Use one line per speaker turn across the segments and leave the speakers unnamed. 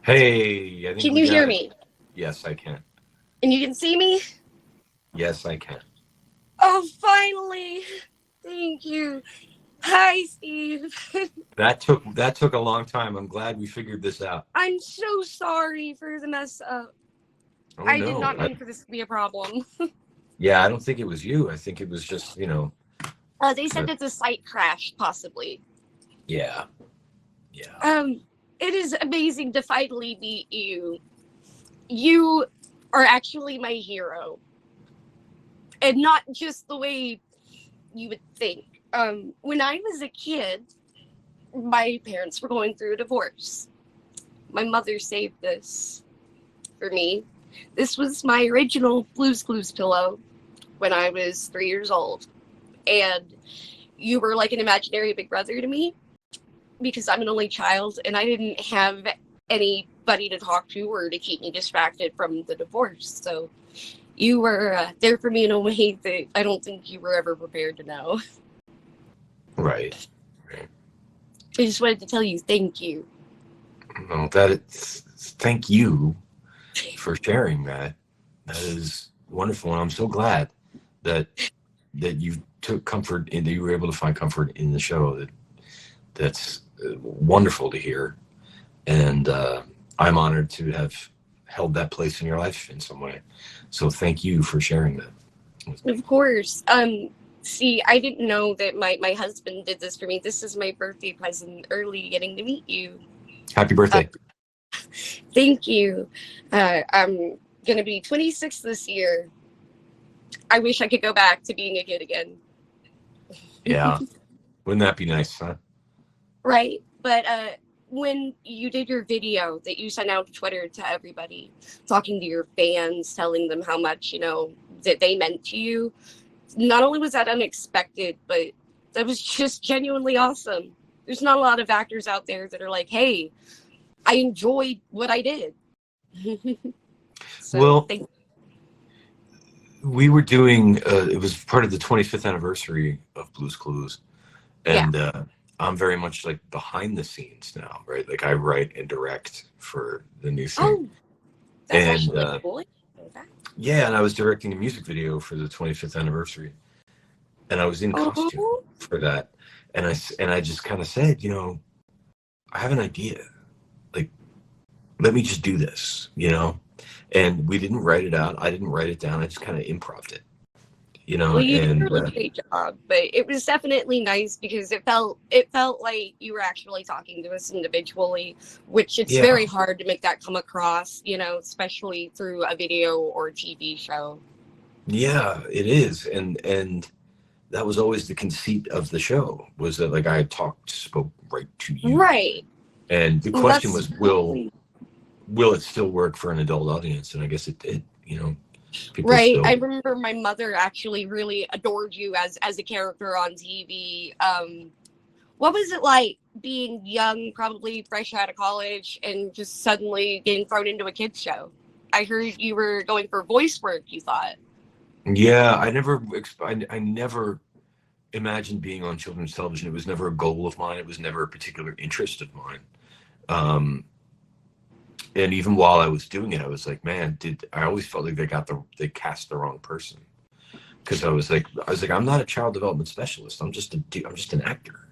Hey, I think
Can
we
you
got
hear
it.
me?
Yes, I can.
And you can see me?
Yes, I can.
Oh, finally. Thank you. Hi, Steve.
That took a long time. I'm glad we figured this out.
I'm so sorry for the mess up.
Oh
I did
no.
not mean for this to be a problem.
Yeah, I don't think it was you. I think it was just,
They said
but
it's a site crash, possibly.
yeah. Yeah.
Um, it is amazing to finally meet you. You are actually my hero. And not just the way you would think. When I was a kid, my parents were going through a divorce. My mother saved this for me. This was my original Blue's Clues pillow when I was 3 years old. And you were like an imaginary big brother to me because I'm an only child and I didn't have anybody to talk to or to keep me distracted from the divorce. So you were there for me in a way that I don't think you were ever prepared to know.
Right. Right.
I just wanted to tell you thank you.
Well, thank you for sharing that. That is wonderful, and I'm so glad that you took comfort in that you were able to find comfort in the show. That's wonderful to hear, and I'm honored to have held that place in your life in some way. So thank you for sharing that with me.
Of course. See, I didn't know that my husband did this for me. This is my birthday present, early getting to meet you.
Happy
Uh,
birthday.
Thank you. I'm going to be 26 this year. I wish I could go back to being a kid again.
Yeah. Wouldn't that be nice, huh?
Right. But when you did your video that you sent out to Twitter to everybody, talking to your fans, telling them how much, that they meant to you, not only was that unexpected, but that was just genuinely awesome. There's not a lot of actors out there that are like, hey, I enjoyed what I did. So
Well, we were doing, it was part of the 25th anniversary of Blue's Clues.
yeah.
And I'm very much like behind the scenes now, right? Like I write and direct for the new thing.
Oh, that's
And
actually cool.
yeah, and I was directing a music video for the 25th anniversary. And I was in costume
Oh,
for that. And I just kind of said, I have an idea. Like, let me just do this, And we didn't write it out. I didn't write it down. I just kind of improvised it,
well, you did a
and
really great job, but it was definitely nice because it felt like you were actually talking to us individually, which it's
yeah,
very hard to make that come across, especially through a video or TV show.
yeah, it is. And that was always the conceit of the show, was that like I spoke right to you.
Right.
And the
Well,
question
that's
was, will it still work for an adult audience? And I guess it did, people
right.
still.
I remember my mother actually really adored you as a character on TV. What was it like being young, probably fresh out of college, and just suddenly getting thrown into a kids show? I heard you were going for voice work, you thought.
Yeah, I never imagined being on children's television. It was never a goal of mine. It was never a particular interest of mine. Um, and even while I was doing it, I was like, man, I always felt like they cast the wrong person. Because I was like, I'm not a child development specialist. I'm just an actor,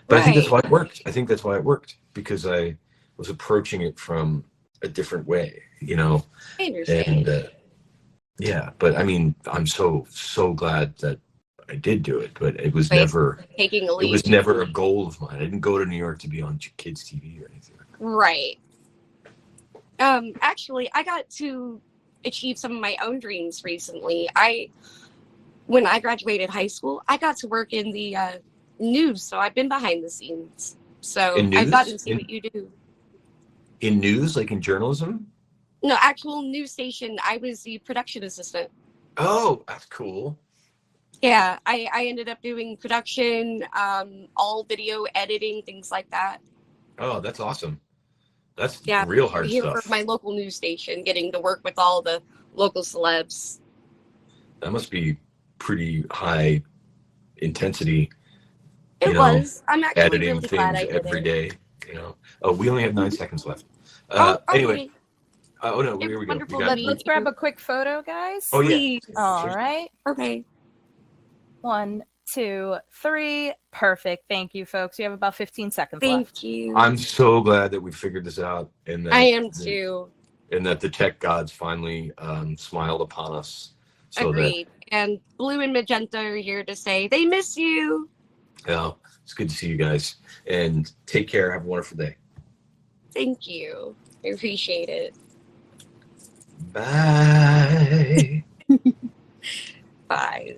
But I think that's
Right.
why it worked. I think that's why it worked, because I was approaching it from a different way,
I understand.
And yeah, but I mean, I'm so glad that I did do it. But
Right. Taking a
it
leap.
was never a goal of mine. I didn't go to New York to be on kids TV or anything like that.
Right. Actually, I got to achieve some of my own dreams recently. When I graduated high school, I got to work in the news, so I've been behind the scenes. So
In
I've gotten to
news,
see what you do.
in news, like in journalism.
No, actual news station. I was the production assistant.
Oh, that's cool.
Yeah, I ended up doing production, all video editing, things like that.
Oh, that's awesome. That's
Yeah,
real hard
here for
stuff.
my local news station, getting to work with all the local celebs.
That must be pretty high intensity,
It was. I'm actually
editing
really glad
things
I did
every
it.
day, Oh, we only have 9 seconds left. Anyway,
Okay.
oh no,
It
here
was
we go.
wonderful
We
to
got.
meet
Let's grab a quick photo, guys.
Oh yeah.
Please.
All right.
Okay.
1, 2, 3. Perfect. Thank you, folks. You have about 15 seconds left.
Thank you.
I'm so glad that we figured this out, and that
I am too.
and that the tech gods finally smiled upon us. So
Agreed. And Blue and Magenta are here to say they miss you.
that it's good to see you guys, and take care. Have a wonderful day.
Thank you. I appreciate it.
Bye.
Bye.